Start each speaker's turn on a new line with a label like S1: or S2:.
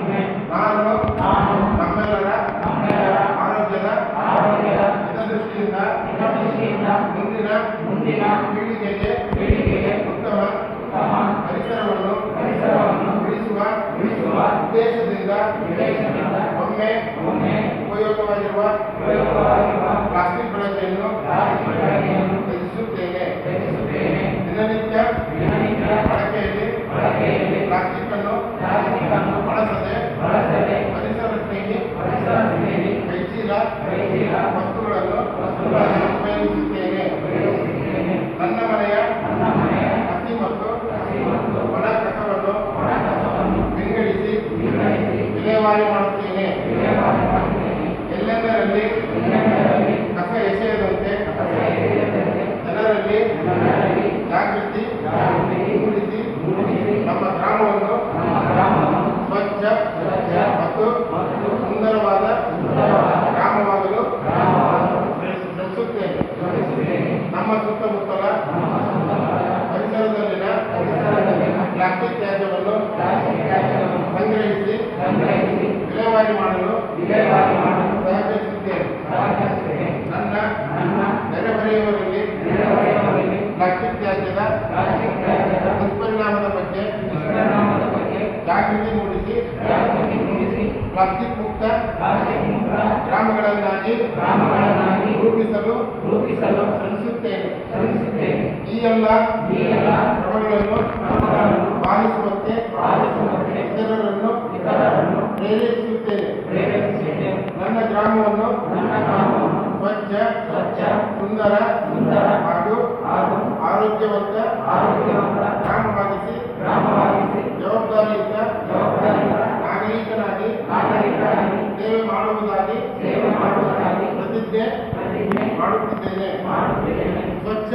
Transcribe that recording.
S1: ನಾನು ನಮ್ಮೆಲ್ಲರ ಆರೋಗ್ಯದ ಹಿತದೃಷ್ಟಿಯಿಂದ ಮುಂದಿನ ಪೀಳಿಗೆಗೆ ಉತ್ತಮ ಪರಿಸರವನ್ನು ಉಳಿಸುವ ಉದ್ದೇಶದಿಂದ ಒಮ್ಮೆ ಉಪಯೋಗವಾಗಿರುವ ಪ್ಲಾಸ್ಟಿಕ್ ಬಳಕೆಯನ್ನು ತ್ಯಜಿಸುತ್ತೇನೆ. ದಿನನಿತ್ಯ ಬಳಕೆಯಲ್ಲಿ ಪ್ಲಾಸ್ಟಿಕ್ ಅನ್ನು ಬಳಸದೆ ಪರಿಸರ ಸ್ನೇಹಿ ಕೈಚೀಲ ವಸ್ತುಗಳನ್ನು ಉಪಯೋಗಿಸುತ್ತೇನೆ. ನನ್ನ ಮನೆಯ ಹಸಿ ಮತ್ತು ಒಣ ಕಸವನ್ನು ವಿಂಗಡಿಸಿ ವಿಲೇವಾರಿ ಮಾಡುತ್ತೇನೆ. ಎಲ್ಲೆಂದರಲ್ಲಿ ಕಸ ಎಸೆಯದಂತೆ ಜನರಲ್ಲಿ ಜಾಗೃತಿ ಮೂಡಿಸಿ ನಮ್ಮ ಗ್ರಾಮವನ್ನು ಸ್ವಚ್ಛ ಮತ್ತು ಸುಂದರವಾದ ಗ್ರಾಮವಾಗಲು ಶ್ರಮಿಸುತ್ತೇನೆ. ನಮ್ಮ ಸುತ್ತಮುತ್ತಲ ಪರಿಸರದಲ್ಲಿನ ಪ್ಲಾಸ್ಟಿಕ್ ತ್ಯಾಜ್ಯವನ್ನು ಸಂಗ್ರಹಿಸಿ ವಿಲೇವಾರಿ ಮಾಡಲು ಸಹಕರಿಸುತ್ತೇನೆ. ನನ್ನ ನೆರೆಹೊರೆಯವರಲ್ಲಿ ಪ್ಲಾಸ್ಟಿಕ್ ತ್ಯಾಜ್ಯದ ದುಷ್ಪರಿಣಾಮದ ಬಗ್ಗೆ ಜಾಗೃತಿ ಮೂಡಿಸಿ ಪ್ಲಾಸ್ಟಿಕ್ ಮುಕ್ತ ಗ್ರಾಮಗಳನ್ನಾಗಿ ರೂಪಿಸಲು ಶ್ರಮಿಸುತ್ತೇನೆ. ಈ ಎಲ್ಲ ಕ್ರಮಗಳನ್ನು ಪಾಲಿಸುವಂತೆ ಇತರರನ್ನು ಪ್ರೇರೇಪಿಸುತ್ತೇನೆ. ನನ್ನ ಗ್ರಾಮವನ್ನು ಸ್ವಚ್ಛ ಸುಂದರ ಹಾಗೂ ಆರೋಗ್ಯವಂತ ಗ್ರಾಮವಾಗಿಸಿ ಜವಾಬ್ದಾರಿಯುತ ನಾಗರಿಕನಾಗಿ ಸೇವೆ ಮಾಡುವುದಾಗಿ ಪ್ರತಿಜ್ಞೆ ಮಾಡುತ್ತಿದ್ದೇನೆ. ಸ್ವಚ್ಛ